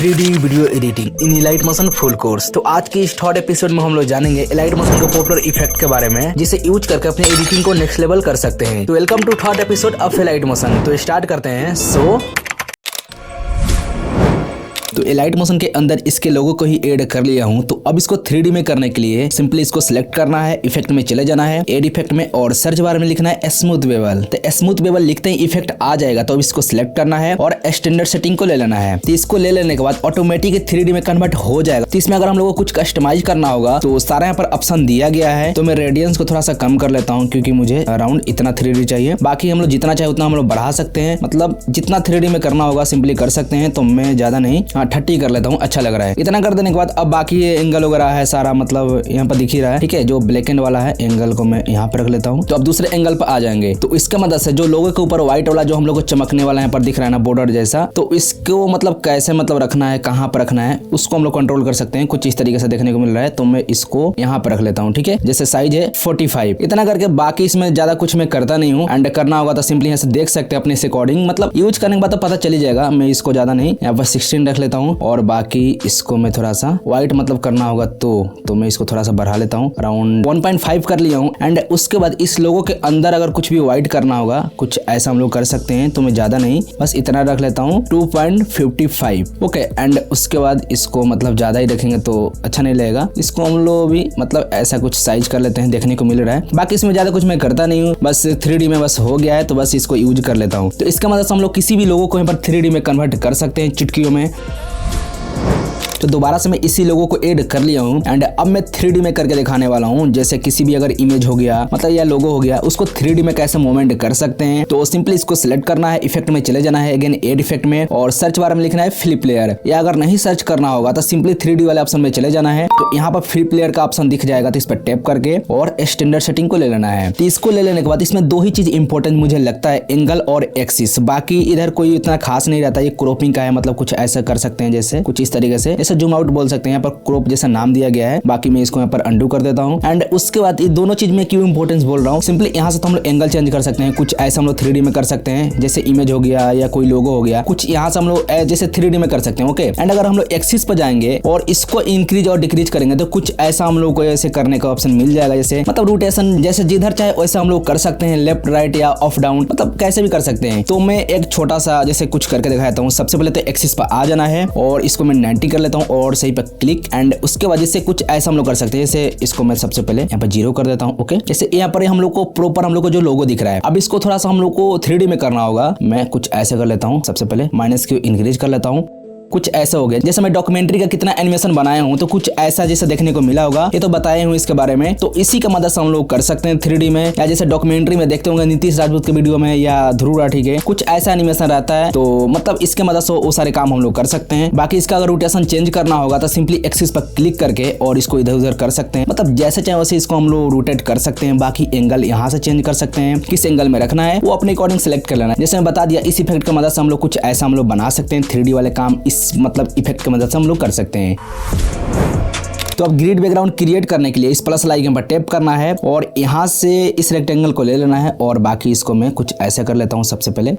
3D video editing in elite motion full course. तो आज के इस थर्ड एपिसोड में हम लोग जानेंगे इलाइट मोशन के पॉपुलर इफेक्ट के बारे में, जिसे यूज करके अपने एडिटिंग को नेक्स्ट लेवल कर सकते हैं। तो welcome to third episode of elite motion. तो स्टार्ट करते हैं। तो इलाइट मोशन के अंदर इसके लोगो को ही ऐड कर लिया हूं। तो अब इसको 3D में करने के लिए सिंपली इसको सिलेक्ट करना है, इफेक्ट में चले जाना है, एड इफेक्ट में, और सर्च बार में लिखना है स्मूथ बेवल। तो स्मूथ बेवल लिखते ही इफेक्ट आ जाएगा। तो अब इसको सिलेक्ट करना है और स्टैंडर्ड सेटिंग को ले लेना है। तो इसको ले लेने के बाद ऑटोमेटिक 3D में कन्वर्ट हो जाएगा। तो इसमें अगर हम लोग को कुछ कस्टमाइज करना होगा तो सारा यहाँ पर ऑप्शन दिया गया है। तो मैं रेडियंस को थोड़ा सा कम कर लेता हूँ क्योंकि मुझे अराउंड इतना 3D चाहिए। बाकी हम लोग जितना चाहे उतना हम लोग बढ़ा सकते हैं, मतलब जितना 3D में करना होगा सिंपली कर सकते हैं। तो मैं ज्यादा नहीं 30 कर लेता हूँ, अच्छा लग रहा है। इतना कर देने के बाद अब बाकी ये एंगल वगैरह है सारा, मतलब यहाँ पर दिख ही रहा है। ठीक है, जो ब्लैक एंड वाला है एंगल को मैं यहाँ पर रख लेता हूँ। तो अब दूसरे एंगल पर आ जाएंगे। तो इसका मदद से जो लोगों के ऊपर व्हाइट वाला जो हम लोग को चमकने वाला यहाँ पर दिख रहा है ना, बॉर्डर जैसा, तो इसको मतलब कैसे मतलब रखना है, कहाँ पर रखना है, उसको हम लोग कंट्रोल कर सकते हैं। कुछ इस तरीके से देखने को मिल रहा है। तो मैं इसको यहाँ पर रख लेता हूँ। ठीक है, जैसे साइज है 45, इतना करके। बाकी इसमें ज्यादा कुछ मैं करता नहीं हूँ। एंड करना होगा तो सिंपली यहाँ से देख सकते हैं अपने अकॉर्डिंग, मतलब यूज करने के बाद तो पता चली जाएगा। मैं इसको ज्यादा नहीं, यहाँ पर 16 रख लेता हूँ। और बाकी इसको मैं थोड़ा सा व्हाइट मतलब करना होगा तो मैं इसको थोड़ा सा बढ़ा लेता हूँ, अराउंड 1.5 कर लिया हूँ। एंड उसके बाद इस लोगों के अंदर अगर कुछ भी व्हाइट करना होगा, कुछ ऐसा हम लोग कर सकते हैं। तो मैं ज्यादा नहीं, बस इतना रख लेता हूँ, 2.55। ओके, एंड उसके बाद इसको मतलब ज्यादा ही रखेंगे तो अच्छा नहीं लगेगा। इसको हम लोग भी मतलब ऐसा कुछ साइज कर लेते हैं, देखने को मिल रहा है। बाकी इसमें ज्यादा कुछ मैं करता नहीं हूँ, बस 3D में बस हो गया है तो बस इसको यूज कर लेता हूँ। तो इसका मतलब हम लोग किसी भी लोगों को यहाँ पर 3D में कन्वर्ट कर सकते हैं चुटकियों में। तो दोबारा से मैं इसी लोगों को ऐड कर लिया हूँ। एंड अब मैं 3D में करके दिखाने वाला हूँ। जैसे किसी भी अगर इमेज हो गया, मतलब या लोगो हो गया, उसको 3D में कैसे मूवमेंट कर सकते हैं। तो सिंपली इसको सिलेक्ट करना है, इफेक्ट में चले जाना है, अगेन ऐड इफेक्ट में, और सर्च बार में लिखना है फ्लिप लेयर। या अगर नहीं सर्च करना होगा तो सिंपली 3D वाले ऑप्शन में चले जाना है। तो यहाँ पर फ्लिप लेयर का ऑप्शन दिख जाएगा। तो इस पर टैप करके और स्टैंडर्ड सेटिंग को ले लेना है। तो इसको ले लेने के बाद इसमें दो ही चीज इंपॉर्टेंट मुझे लगता है, एंगल और एक्सिस। बाकी इधर कोई इतना खास नहीं रहता। ये क्रॉपिंग का है, मतलब कुछ ऐसा कर सकते हैं, जैसे कुछ इस तरीके से, जैसे जूम आउट बोल सकते हैं। यहाँ पर क्रॉप जैसा नाम दिया गया है। बाकी मैं इसको यहाँ पर अंडू कर देता हूँ। एंड उसके बाद ये दोनों चीज में क्यों इंपॉर्टेंस बोल रहा हूँ, सिंपली यहाँ से तो हम लोग एंगल चेंज कर सकते हैं। कुछ ऐसा हम लोग 3D में कर सकते हैं, जैसे इमेज हो गया या कोई लोगो हो गया, कुछ यहाँ से हम लोग जैसे 3D में कर सकते हैं। ओके, एंड अगर हम लोग एक्सिस पर जाएंगे और इसको इंक्रीज और डिक्रीज करेंगे तो कुछ ऐसा हम लोग को ऐसे करने का ऑप्शन मिल जाएगा। जैसे मतलब रोटेशन जैसे जिधर चाहे वैसा हम लोग कर सकते हैं, लेफ्ट राइट या अप डाउन, मतलब कैसे भी कर सकते हैं। तो मैं एक छोटा सा जैसे कुछ करके दिखाता हूँ। सबसे पहले तो एक्सिस पर आ जाना है और इसको मैं 90 कर लेता हूँ और सही पर क्लिक। एंड उसके बाद इससे कुछ ऐसा हम लोग कर सकते हैं। जैसे इसको मैं सबसे पहले यहाँ पर 0 कर देता हूँ। ओके, जैसे यहाँ पर हम लोग को प्रॉपर हम लोग को जो लोगो दिख रहा है, अब इसको थोड़ा सा हम लोग को 3D में करना होगा। मैं कुछ ऐसे कर लेता हूँ। सबसे पहले माइनस क्यू इंक्रीज कर लेता हूँ। कुछ ऐसा हो गया। जैसे मैं डॉक्यूमेंट्री का कितना एनिमेशन बनाया हूं, तो कुछ ऐसा जैसे देखने को मिला होगा। ये तो बताए हूं इसके बारे में। तो इसी का मदद से हम लोग कर सकते हैं 3D में। या जैसे डॉक्यूमेंट्री में देखते होंगे नीतीश राजपूत के वीडियो में या ध्रुव राठी के, कुछ ऐसा एनिमेशन रहता है। तो मतलब इसके मदद से वो सारे काम हम लोग कर सकते हैं। बाकी इसका अगर रोटेशन चेंज करना होगा तो सिंपली एक्सिस पर क्लिक करके और इसको इधर उधर कर सकते हैं। मतलब जैसे चाहे वैसे इसको हम लोग रोटेट कर सकते हैं। बाकी एंगल यहाँ से चेंज कर सकते हैं, किस एंगल में रखना है वो अपने अकॉर्डिंग सेलेक्ट कर लेना है। जैसे मैं बता दिया, इस इफेक्ट की मदद से हम लोग कुछ ऐसा हम लोग बना सकते हैं। 3D वाले काम इस मतलब इफेक्ट की मदद से हम लोग कर सकते हैं। तो अब ग्रिड बैकग्राउंड क्रिएट करने के लिए इस प्लस आइकन पर टैप करना है और यहाँ से इस रेक्टेंगल को ले लेना है। और बाकी इसको मैं कुछ ऐसे कर लेता हूँ। सबसे पहले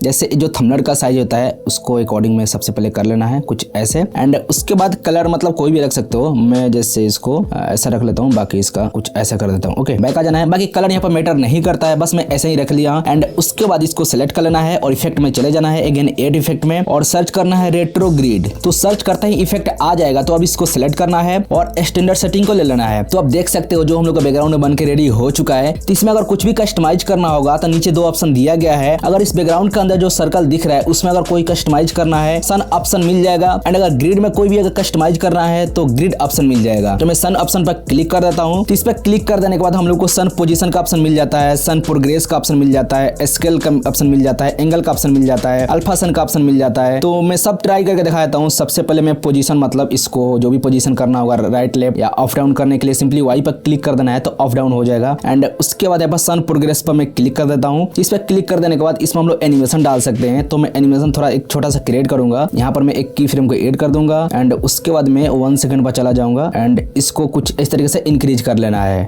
जैसे जो थंबनेल का साइज होता है उसको अकॉर्डिंग में सबसे पहले कर लेना है, कुछ ऐसे। एंड उसके बाद कलर मतलब कोई भी रख सकते हो। मैं जैसे इसको ऐसा रख लेता हूँ, बाकी इसका कुछ ऐसा कर देता हूँ। ओके, बैक आ जाना है। बाकी कलर यहाँ पर मैटर नहीं करता है, बस मैं ऐसे ही रख लिया। एंड उसके बाद इसको सेलेक्ट कर लेना है और इफेक्ट में चले जाना है, अगेन एड इफेक्ट में, और सर्च करना है रेट्रो ग्रिड। तो सर्च करते ही इफेक्ट आ जाएगा। तो अब इसको सेलेक्ट करना है और स्टैंडर्ड सेटिंग को ले लेना है। तो अब देख सकते हो जो हम लोग का बैकग्राउंड बन के रेडी हो चुका है। तो इसमें अगर कुछ भी कस्टमाइज करना होगा तो नीचे 2 ऑप्शन दिया गया है। अगर इस बैकग्राउंड के अंदर जो सर्कल दिख रहा है उसमें अगर कोई कस्टमाइज करना है, सन ऑप्शन मिल जाएगा। एंड अगर ग्रिड में कोई भी अगर कस्टमाइज करना है तो ग्रिड ऑप्शन मिल जाएगा। तो मैं सन ऑप्शन पर क्लिक कर देता हूं। तो इस पर क्लिक कर देने के बाद हम लोग को सन पोजीशन का ऑप्शन मिल जाता है, सन प्रोग्रेस का ऑप्शन मिल जाता है, स्केल का ऑप्शन मिल जाता है, एंगल का ऑप्शन मिल जाता है, अल्फा सन का ऑप्शन मिल जाता है। तो मैं सब ट्राई करके दिखाता हूँ। सबसे पहले मैं पोजीशन मतलब इसको जो भी पोजीशन करना होगा, राइट लेफ्ट या अप डाउन करने के लिए सिंपली वाई पर क्लिक कर देना है तो अप डाउन हो जाएगा। एंड उसके बाद यहाँ पर सन प्रोग्रेस पर मैं क्लिक कर देता हूँ। इस पर क्लिक कर देने के बाद इसमें हम लोग एनिमेशन डाल सकते हैं। तो मैं एनिमेशन थोड़ा एक छोटा सा क्रिएट करूंगा। यहाँ पर मैं एक की फ्रेम को ऐड कर दूंगा। एंड उसके बाद मैं 1 सेकंड पर चला जाऊंगा। एंड इसको कुछ इस तरीके से इंक्रीज कर लेना है।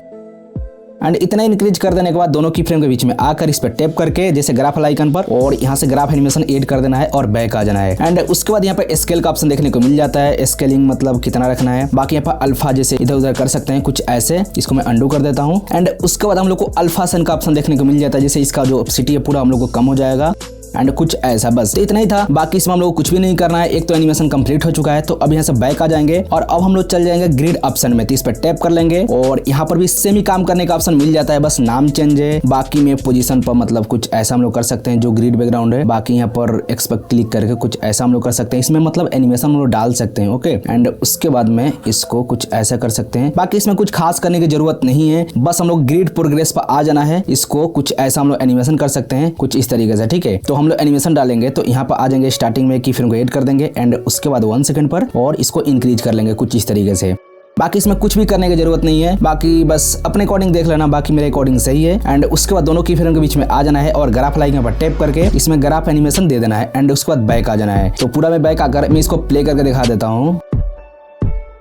एंड इतना इंक्रीज कर देने के बाद दोनों की फ्रेम के बीच में आकर इस पर टैप करके जैसे ग्राफ आइकन पर और यहाँ से ग्राफ एनिमेशन ऐड कर देना है और बैक आ जाना है। एंड उसके बाद यहाँ पे स्केल का ऑप्शन देखने को मिल जाता है, स्केलिंग मतलब कितना रखना है। बाकी यहाँ पर अल्फा जैसे इधर उधर कर सकते हैं कुछ ऐसे, इसको मैं अंडू कर देता हूँ। एंड उसके बाद हम लोग को अल्फा सन का ऑप्शन देखने को मिल जाता है, जैसे इसका जो ऑप्सिटी है पूरा हम लोग को कम हो जाएगा एंड कुछ ऐसा। बस तो इतना ही था, बाकी इसमें हम लोग को कुछ भी नहीं करना है। एक तो एनिमेशन कंप्लीट हो चुका है, तो अब यहाँ से बैक आ जाएंगे और अब हम लोग चल जाएंगे ग्रिड ऑप्शन में, तो इस पर टैप कर लेंगे और यहाँ पर भी सेम ही काम करने का ऑप्शन मिल जाता है, बस नाम चेंज है। बाकी में पोजीशन पर मतलब कुछ ऐसा हम लोग कर सकते हैं जो ग्रिड बैकग्राउंड है। बाकी यहाँ पर एक्स पर क्लिक करके कुछ ऐसा हम लोग कर सकते हैं, इसमें मतलब एनिमेशन हम लोग डाल सकते हैं। ओके, एंड उसके बाद में इसको कुछ ऐसा कर सकते हैं। बाकी इसमें कुछ खास करने की जरूरत नहीं है, बस हम लोग ग्रिड प्रोग्रेस पर आ जाना है। इसको कुछ ऐसा हम लोग एनिमेशन कर सकते हैं कुछ इस तरीके से, ठीक है। तो हम लोग एनिमेशन डालेंगे तो यहाँ पर आ जाएंगे, स्टार्टिंग में की फ्रेम को ऐड कर देंगे एंड उसके बाद 1 सेकंड पर और इसको इंक्रीज कर लेंगे कुछ इस तरीके से। बाकी इसमें कुछ भी करने की जरूरत नहीं है, बाकी बस अपने अकॉर्डिंग देख लेना, बाकी मेरे अकॉर्डिंग सही है। एंड उसके बाद दोनों की फ्रेम के बीच में आ जाना है और ग्राफ आइकन पर टैप करके इसमें ग्राफ एनिमेशन दे देना है एंड उसके बाद बैक आ जाना है। तो पूरा मैं बैक आकर मैं इसको प्ले करके दिखा देता हूँ।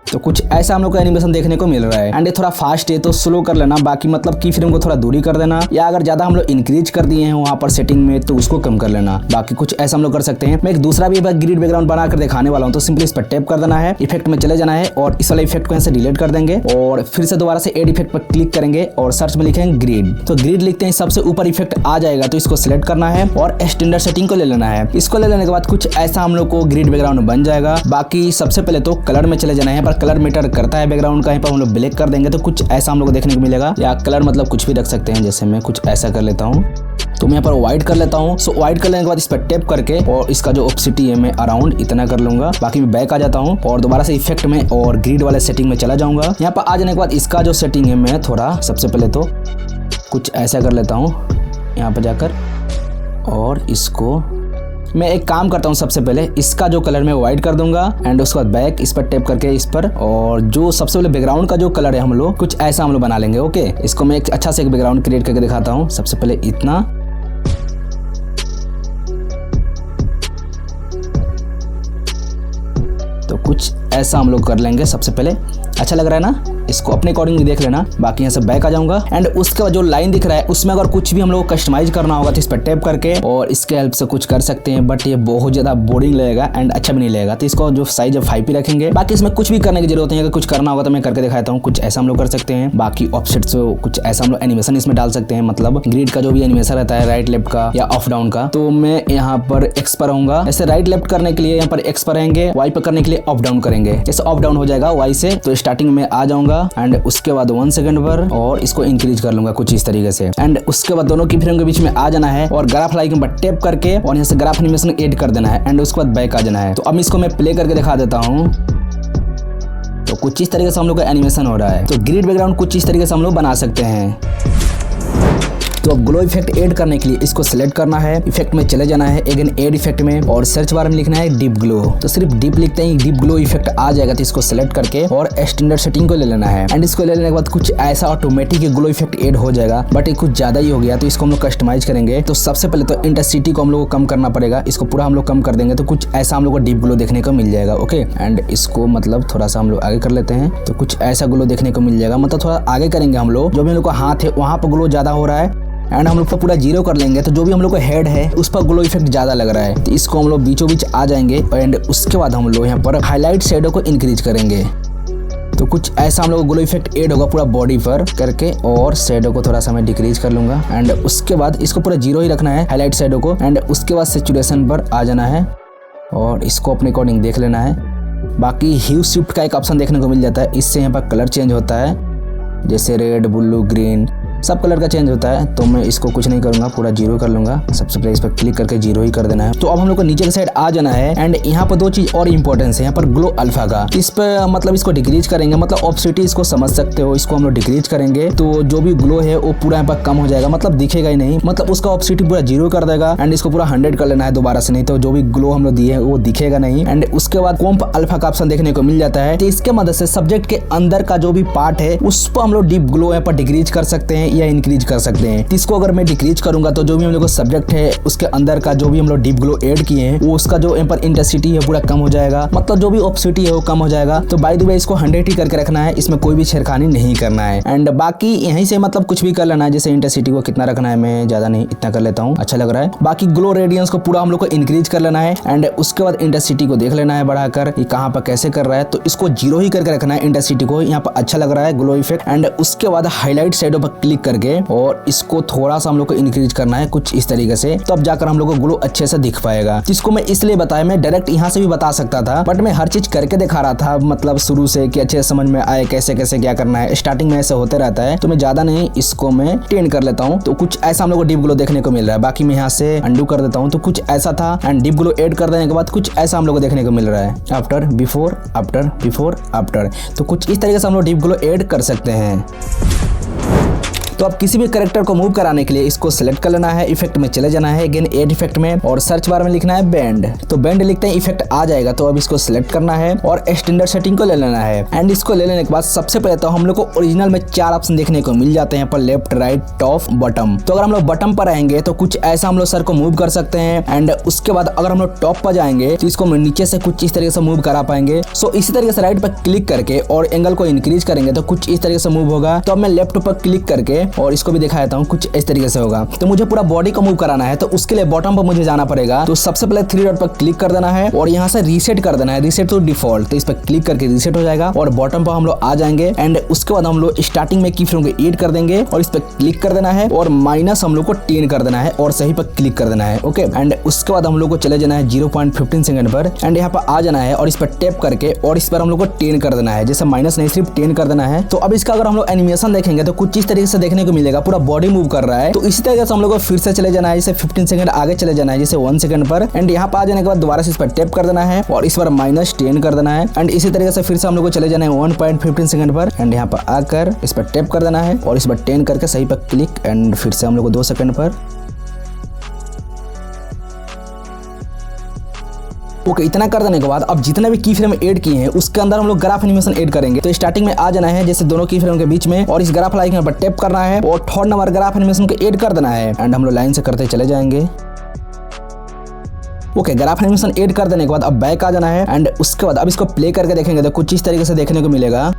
तो कुछ ऐसा हम लोग को एनिमेशन देखने को मिल रहा है एंड ये थोड़ा फास्ट है तो स्लो कर लेना, बाकी मतलब की फ्रेम को थोड़ा दूरी कर देना, या अगर ज्यादा हम लोग इंक्रीज कर दिए हैं वहां पर सेटिंग में तो उसको कम कर लेना। बाकी कुछ ऐसा हम लोग कर सकते हैं। मैं एक दूसरा भी ग्रिड बैकग्राउंड बनाकर दिखाने वाला हूं, तो सिंपली इस पर टैप कर देना है, इफेक्ट में चले जाना है और इस वाले इफेक्ट को यहाँ से डिलीट कर देंगे और फिर से दोबारा से एड इफेक्ट पर क्लिक करेंगे और सर्च में लिखेंगे ग्रिड। तो ग्रिड लिखते हैं, सबसे ऊपर इफेक्ट आ जाएगा तो इसको सिलेक्ट करना है और स्टैंडर्ड सेटिंग को ले लेना है। इसको ले लेने के बाद कुछ ऐसा हम लोग को ग्रिड बैकग्राउंड बन जाएगा। बाकी सबसे पहले तो कलर में चले जाना है, पर कलर मैटर करता है बैकग्राउंड का, यहाँ पर हम लोग ब्लैक कर देंगे तो कुछ ऐसा हम लोग को देखने को मिलेगा, या कलर मतलब कुछ भी रख सकते हैं, जैसे मैं कुछ ऐसा कर लेता हूँ। तो मैं यहाँ पर व्हाइट कर लेता हूँ। सो व्हाइट कर लेने के बाद इस पर टैप करके और इसका जो ऑप्सिटी है मैं अराउंड इतना कर लूंगा। बाकी मैं बैक आ जाता हूँ और दोबारा से इफेक्ट में और ग्रिड वाले सेटिंग में चला जाऊंगा। यहाँ पर आ जाने के बाद इसका जो सेटिंग है मैं थोड़ा सबसे पहले तो कुछ ऐसा कर लेता हूँ यहाँ पर जाकर, और इसको मैं एक काम करता हूँ, सबसे पहले इसका जो कलर मैं व्हाइट कर दूंगा एंड उसके बाद बैक इस पर टैप करके इस पर, और जो सबसे पहले बैकग्राउंड का जो कलर है हम लोग कुछ ऐसा हम लोग बना लेंगे। ओके, इसको मैं एक अच्छा से एक बैकग्राउंड क्रिएट करके दिखाता हूँ। सबसे पहले इतना, तो कुछ ऐसा हम लोग कर लेंगे। सबसे पहले अच्छा लग रहा है ना, इसको अपने अकॉर्डिंग देख लेना। बाकी यहाँ से बैक आ जाऊंगा एंड उसके बाद जो लाइन दिख रहा है उसमें अगर कुछ भी हम लोग को कस्टमाइज करना होगा तो इस पर टैप करके और इसके हेल्प से कुछ कर सकते हैं, बट ये बहुत ज्यादा बोरिंग लगेगा एंड अच्छा भी नहीं लगेगा। तो इसको जो साइज है 5 ही रखेंगे। बाकी इसमें कुछ भी करने की जरूरत नहीं है, अगर कुछ करना होगा तो मैं करके दिखाता हूँ। कुछ ऐसा हम लोग कर सकते हैं। बाकी ऑफसेट से कुछ ऐसा हम लोग एनिमेशन इसमें डाल सकते हैं, मतलब ग्रिड का जो भी एनिमेशन रहता है राइट लेफ्ट का या अप डाउन का, तो मैं यहाँ पर एक्स पर रहूंगा। ऐसे राइट लेफ्ट करने के लिए यहाँ पर एक्स पर रहेंगे, वाई पर करने के लिए अप डाउन करेंगे। जैसे अप डाउन हो जाएगा वाई से, तो स्टार्टिंग में आ जाऊंगा एंड उसके बाद 1 सेकंड पर और इसको इंक्रीज कर लूंगा कुछ इस तरीके से। एंड उसके बाद दोनों की फ्रेम के बीच में आ जाना है और ग्राफ आइकन पर टैप करके और यहाँ से ग्राफ एनिमेशन ऐड कर देना है एंड उसके बाद बैक आ जाना है। तो अब इसको मैं प्ले करके दिखा देता हूँ। तो कुछ इस तरीके से हम लोग का एनिमेशन हो रहा है। तो ग्रिड बैकग्राउंड कुछ इस तरीके से हम लोग बना सकते हैं। तो अब ग्लो इफेक्ट ऐड करने के लिए इसको सिलेक्ट करना है, इफेक्ट में चले जाना है, अगेन ऐड इफेक्ट में और सर्च बार में लिखना है डीप ग्लो। तो सिर्फ डीप लिखते ही डीप ग्लो इफेक्ट आ जाएगा। तो इसको सिलेक्ट करके और स्टैंडर्ड सेटिंग को ले लेना है एंड इसको ले लेने के बाद कुछ ऐसा ऑटोमेटिक ग्लो इफेक्ट ऐड हो जाएगा, बट ये कुछ ज्यादा ही हो गया तो इसको हम लोग कस्टमाइज करेंगे। तो सबसे पहले तो इंटेंसिटी को हम लोग को कम करना पड़ेगा, इसको पूरा हम लोग कम कर देंगे तो कुछ ऐसा हम लोग को डीप ग्लो देखने को मिल जाएगा। ओके, एंड इसको मतलब थोड़ा सा हम लोग आगे कर लेते हैं तो कुछ ऐसा ग्लो देखने को मिल जाएगा। मतलब थोड़ा आगे करेंगे हम लोग, जो भी हम लोग का हाथ है वहां पर ग्लो ज्यादा हो रहा है एंड हम लोग को पूरा 0 कर लेंगे तो जो भी हम लोग को हेड है उस पर ग्लो इफेक्ट ज्यादा लग रहा है। तो इसको हम लोग बीचों बीच आ जाएंगे एंड उसके बाद हम लोग यहाँ पर हाईलाइट शेडो को इंक्रीज करेंगे। तो कुछ ऐसा हम लोग को ग्लो इफेक्ट ऐड होगा पूरा बॉडी पर करके, और शेडो को थोड़ा सा मैं डिक्रीज कर लूंगा एंड उसके बाद इसको पूरा 0 ही रखना है हाईलाइट शेडो को एंड उसके बाद सैचुरेशन पर आ जाना है और इसको अपने अकॉर्डिंग देख लेना है। बाकी ह्यू शिफ्ट का एक ऑप्शन देखने को मिल जाता है, इससे यहाँ पर कलर चेंज होता है, जैसे रेड ब्लू ग्रीन सब कलर का चेंज होता है। तो मैं इसको कुछ नहीं करूंगा, पूरा 0 कर लूंगा। सबसे पहले इस पर क्लिक करके 0 ही कर देना है। तो अब हम लोग को नीचे की साइड आ जाना है एंड यहाँ पर 2 चीज और इंपॉर्टेंस है। यहाँ पर ग्लो अल्फा का, इस पर मतलब इसको डिक्रीज करेंगे, मतलब ऑप्सिटी इसको समझ सकते हो, इसको हम लोग डिक्रीज करेंगे तो जो भी ग्लो है वो पूरा यहाँ पर कम हो जाएगा, मतलब दिखेगा ही नहीं, मतलब उसका ऑप्सिटी पूरा 0 कर देगा एंड इसको पूरा 100 कर लेना है दोबारा से, नहीं तो जो भी ग्लो हम लोग दिए है वो दिखेगा नहीं। एंड उसके बाद कॉम्प अल्फा का ऑप्शन देखने को मिल जाता है। तो इसके मदद से सब्जेक्ट के अंदर का जो भी पार्ट है उस पर हम लोग डीप ग्लो यहाँ पर डिक्रीज कर सकते हैं या इंक्रीज कर सकते हैं। इसको अगर मैं डिक्रीज करूंगा तो जो भी हम लोग को सब्जेक्ट है उसके अंदर का जो भी हम लोग डीप ग्लो ऐड किए हैं वो उसका जो यहाँ पर इंटेंसिटी है पूरा कम हो जाएगा, मतलब जो भी ऑप्सिटी है वो कम हो जाएगा। तो बाय द वे इसको 100 ही करके रखना है, इसमें कोई भी छेड़खानी नहीं करना है। एंड बाकी यहीं से मतलब कुछ भी कर लेना है, जैसे इंटेंसिटी को कितना रखना है, मैं ज्यादा नहीं इतना कर लेता हूँ, अच्छा लग रहा है। बाकी ग्लो रेडियंस को पूरा हम लोग को इंक्रीज कर लेना है एंड उसके बाद इंटेंसिटी को देख लेना है बढ़ाकर ये कहाँ पर कैसे कर रहा है, तो इसको 0 ही करके रखना है इंटेंसिटी को, यहाँ पर अच्छा लग रहा है ग्लो इफेक्ट। एंड उसके बाद हाईलाइट शैडो पर क्लिक करके और इसको थोड़ा सा हम लोग को इंक्रीज करना है कुछ इस तरीके से, तो अब जाकर हम लोग को ग्लो अच्छे से दिख पाएगा। जिसको मैं इसलिए बताया, मैं डायरेक्ट यहाँ से भी बता सकता था बट मैं हर चीज करके दिखा रहा था, मतलब शुरू से कि अच्छे समझ में आए कैसे कैसे क्या करना है। स्टार्टिंग में ऐसे होते रहता है, तो मैं ज्यादा नहीं इसको मैं 10 कर लेता हूँ, तो कुछ ऐसा हम लोग को डीप ग्लो देखने को मिल रहा है। बाकी मैं यहाँ से अंडू कर देता हूँ, तो कुछ ऐसा था एंड डीप ग्लो ऐड कर देने के बाद कुछ ऐसा हम लोग को देखने को मिल रहा है, after before after before after. तो कुछ इस तरीके से हम लोग डीप ग्लो ऐड कर सकते हैं। तो अब किसी भी कैरेक्टर को मूव कराने के लिए इसको सिलेक्ट कर लेना है, इफेक्ट में चले जाना है, अगेन एड इफेक्ट में और सर्च बार में लिखना है बैंड। तो बैंड लिखते हैं इफेक्ट आ जाएगा, तो अब इसको सिलेक्ट करना है और स्टैंडर्ड सेटिंग को ले लेना है। एंड इसको ले लेने के बाद सबसे पहले तो हम लोग को ओरिजिनल में 4 ऑप्शन देखने को मिल जाते हैं पर लेफ्ट राइट टॉप बॉटम। तो अगर हम लोग बॉटम पर रहेंगे तो कुछ ऐसा हम लोग सर को मूव कर सकते हैं एंड उसके बाद अगर हम लोग टॉप पर जाएंगे तो इसको नीचे से कुछ इस तरीके से मूव करा पाएंगे। सो इसी तरीके से राइट पर क्लिक करके और एंगल को इंक्रीज करेंगे तो कुछ इस तरीके से मूव होगा। तो अब मैं लेफ्ट पर क्लिक करके और इसको भी दिखाया हूं, कुछ इस तरीके से होगा। तो मुझे पूरा बॉडी को मूव कराना है तो उसके लिए बॉटम पर मुझे जाना पड़ेगा। तो सबसे पहले 3 डॉट पर क्लिक कर देना है और यहाँ से रीसेट कर देना है, रीसेट टू डिफॉल्ट। तो इस पर क्लिक करके रीसेट हो जाएगा और बॉटम पर हम लोग आ जाएंगे एंड उसके बाद हम लोग स्टार्टिंग में की फ्रेम को ऐड कर देंगे और इस पर क्लिक कर देना है और माइनस हम लोग को 10 कर देना है और सही पर क्लिक कर देना है, ओके। एंड उसके बाद हम लोग को चले जाना है 0.15 सेकंड पर एंड यहाँ पर आ जाना है और इस पर टैप करके और इस पर हम लोग को 10 कर देना है, जैसे माइनस नहीं सिर्फ 10 कर देना है। तो अब इसका अगर हम लोग एनिमेशन देखेंगे तो कुछ इस तरीके से देखने को मिलेगा, पूरा बॉडी मूव कर रहा है। तो इसी तरीके से हम लोग को फिर से चले जाना है, जैसे 15 सेकंड आगे चले जाना है, जैसे 1 सेकंड पर एंड यहाँ पर आ जाने के बाद दोबारा से इस पर टैप कर देना है और इस पर -10 कर देना है एंड इसी तरीके से फिर से हम लोग को चले जाना है 1.15 सेकंड पर एंड यहाँ पर आकर इस पर टैप कर देना है और इस पर 10 करके सही पर क्लिक एंड फिर से हम लोग को 2 सेकंड पर। ओके, इतना कर देने के बाद अब जितने भी की फ्रेम ऐड किए हैं उसके अंदर हम लोग ग्राफ एनिमेशन ऐड करेंगे। तो स्टार्टिंग में आ जाना है जैसे दोनों की फ्रेम के बीच में और इस ग्राफ लाइकन पर टैप करना है और 3rd नंबर ग्राफ एनिमेशन को ऐड कर देना है एंड हम लोग लाइन से करते चले जाएंगे। ओके, ग्राफ एनिमेशन ऐड कर देने के बाद अब बैक आ जाना है एंड उसके बाद अब इसको प्ले करके देखेंगे तो कुछ इस तरीके से देखने को मिलेगा।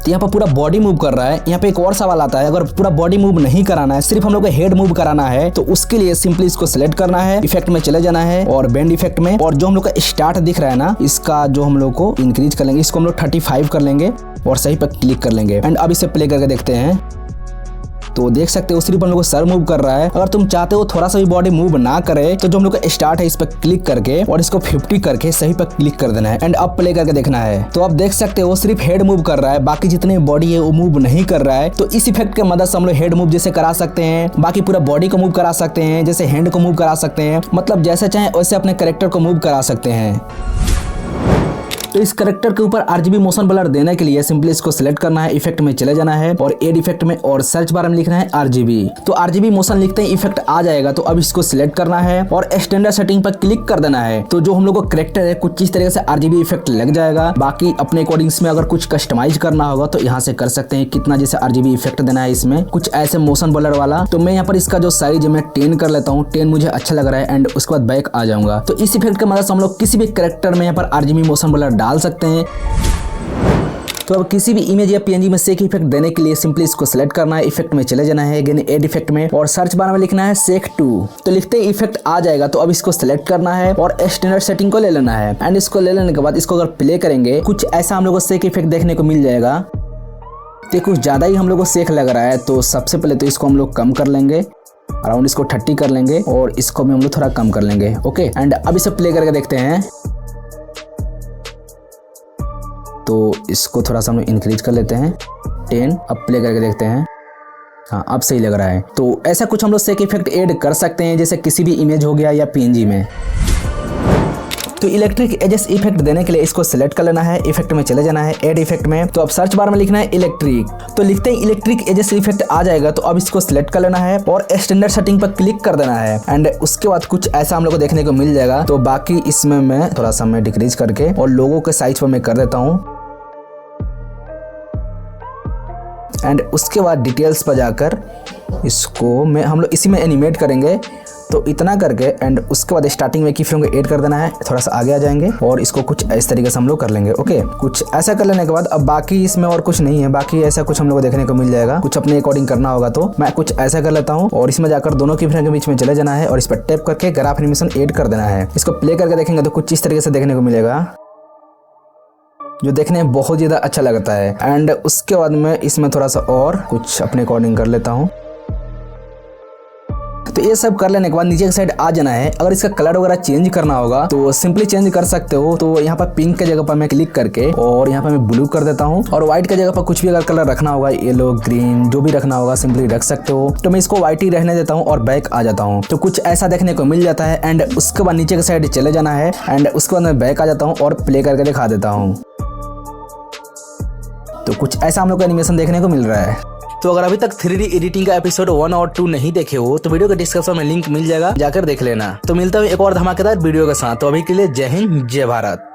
यहाँ पर पूरा बॉडी मूव कर रहा है। यहाँ पे एक और सवाल आता है, अगर पूरा बॉडी मूव नहीं कराना है, सिर्फ हम लोग को हेड मूव कराना है, तो उसके लिए सिंपली इसको सिलेक्ट करना है, इफेक्ट में चले जाना है और बैंड इफेक्ट में और जो हम लोग का स्टार्ट दिख रहा है ना, इसका जो हम लोग को इंक्रीज कर लेंगे, इसको हम लोग 35 कर लेंगे और सही पर क्लिक कर लेंगे एंड अब इसे प्ले करके देखते हैं। तो देख सकते हो सिर्फ हम लोग को सर मूव कर रहा है। अगर तुम चाहते हो थोड़ा सा भी बॉडी मूव ना करे तो जो हम लोग का स्टार्ट है इस पर क्लिक करके और इसको 50 करके सही पर क्लिक कर देना है एंड अब प्ले करके देखना है। तो आप देख सकते हो सिर्फ हेड मूव कर रहा है, बाकी जितने बॉडी है वो मूव नहीं कर रहा है। तो इस इफेक्ट के मदद से हम लोग हेड मूव जैसे करा सकते हैं, बाकी पूरा बॉडी को मूव करा सकते हैं, जैसे हैंड को मूव करा सकते हैं, मतलब जैसे चाहे वैसे अपने कैरेक्टर को मूव करा सकते हैं। तो इस कैरेक्टर के ऊपर RGB मोशन ब्लर देने के लिए सिंपली इसको सिलेक्ट करना है, इफेक्ट में चले जाना है और एड इफेक्ट में और सर्च बार में लिखना है RGB। तो RGB मोशन लिखते ही इफेक्ट आ जाएगा। तो अब इसको सिलेक्ट करना है और स्टैंडर्ड सेटिंग पर क्लिक कर देना है। तो जो हम लोग को कैरेक्टर है कुछ इस तरीके से RGB इफेक्ट लग जाएगा। बाकी अपने अकॉर्डिंग्स में अगर कुछ कस्टमाइज करना होगा तो यहाँ से कर सकते हैं, कितना जैसे RGB इफेक्ट देना है इसमें, कुछ ऐसे मोशन ब्लर वाला। तो मैं यहाँ पर इसका जो साइज है मैं 10 कर लेता हूँ, 10 मुझे अच्छा लग रहा है एंड उसके बाद बैक आ जाऊंगा। तो इस इफेक्ट की मदद से हम लोग किसी भी कैरेक्टर में यहाँ पर RGB मोशन ब्लर डाल सकते हैं। तो अब किसी भी इमेज या PNG में शेक इफेक्ट देने के लिए सिंपली इसको सिलेक्ट करना है, इफेक्ट में चले जाना है, अगेन एड इफेक्ट में और सर्च बार में लिखना है शेक 2। तो लिखते ही इफेक्ट आ जाएगा। तो अब इसको सिलेक्ट करना है और स्टैंडर्ड सेटिंग को ले लेना है एंड इसको ले लेने के बाद इसको अगर प्ले करेंगे कुछ ऐसा हम लोग को शेक इफेक्ट देखने को मिल जाएगा। तो कुछ ज्यादा ही हम लोग को शेक लग रहा है। तो सबसे पहले तो इसको हम लोग कम कर लेंगे, अराउंड इसको 30 कर लेंगे और इसको भी हम लोग थोड़ा कम कर लेंगे, ओके। एंड अब इसे प्ले करके देखते हैं। तो इसको थोड़ा सा हम इंक्रीज कर लेते हैं 10। अब प्ले करके देखते हैं, हाँ अब सही लग रहा है। तो ऐसा कुछ हम लोग शेक इफेक्ट ऐड कर सकते हैं, जैसे किसी भी इमेज हो गया या PNG में। तो इलेक्ट्रिक एजेस इफेक्ट देने के लिए इसको सिलेक्ट कर लेना है, इफेक्ट में चले जाना है, एड इफेक्ट में। तो अब सर्च बार में लिखना है इलेक्ट्रिक। तो लिखते ही इलेक्ट्रिक एजेस इफेक्ट आ जाएगा। तो अब इसको सिलेक्ट कर लेना है और स्टैंडर्ड सेटिंग पर क्लिक कर देना है एंड उसके बाद कुछ ऐसा हम लोग को देखने को मिल जाएगा। तो बाकी इसमें मैं थोड़ा सा मैं डिक्रीज करके और लोगों के साइज पर मैं कर देता हूँ। एंड उसके बाद डिटेल्स पर जाकर इसको हम लोग इसी में एनिमेट करेंगे। तो इतना करके एंड उसके बाद स्टार्टिंग में की फ्रेम को ऐड कर देना है, थोड़ा सा आगे आ जाएंगे और इसको कुछ इस तरीके से हम लोग कर लेंगे। ओके, कुछ ऐसा कर लेने के बाद अब बाकी इसमें और कुछ नहीं है, बाकी ऐसा कुछ हम लोग को देखने को मिल जाएगा। कुछ अपने अकॉर्डिंग करना होगा तो मैं कुछ ऐसा कर लेता हूँ और इसमें जाकर दोनों की फ्रेम के बीच में चले जाना है और इस पर टैप करके ग्राफ एनिमेशन ऐड कर देना है। इसको प्ले करके देखेंगे तो कुछ इस तरीके से देखने को मिलेगा, जो देखने में बहुत ज़्यादा अच्छा लगता है। एंड उसके बाद में इसमें थोड़ा सा और कुछ अपने अकॉर्डिंग कर लेता हूँ। तो ये सब कर लेने के बाद नीचे की साइड आ जाना है। अगर इसका कलर वगैरह चेंज करना होगा तो सिंपली चेंज कर सकते हो। तो यहाँ पर पिंक के जगह पर मैं क्लिक करके और यहाँ पर मैं ब्लू कर देता हूँ और व्हाइट के जगह पर कुछ भी अगर कलर रखना होगा, येलो, ग्रीन, जो भी रखना होगा सिंपली रख सकते हो। तो मैं इसको व्हाइट ही रहने देता हूँ और बैक आ जाता हूँ। तो कुछ ऐसा देखने को मिल जाता है। एंड उसके बाद नीचे की साइड चले जाना है एंड उसके बाद मैं बैक आ जाता हूँ और प्ले करके दिखा देता हूँ। तो कुछ ऐसा हम लोग को एनिमेशन देखने को मिल रहा है। तो अगर अभी तक 3D एडिटिंग का एपिसोड 1 और 2 नहीं देखे हो तो वीडियो के डिस्क्रिप्शन में लिंक मिल जाएगा, जाकर देख लेना। तो मिलता हूँ एक और धमाकेदार वीडियो के साथ। तो अभी के लिए जय हिंद, जय भारत।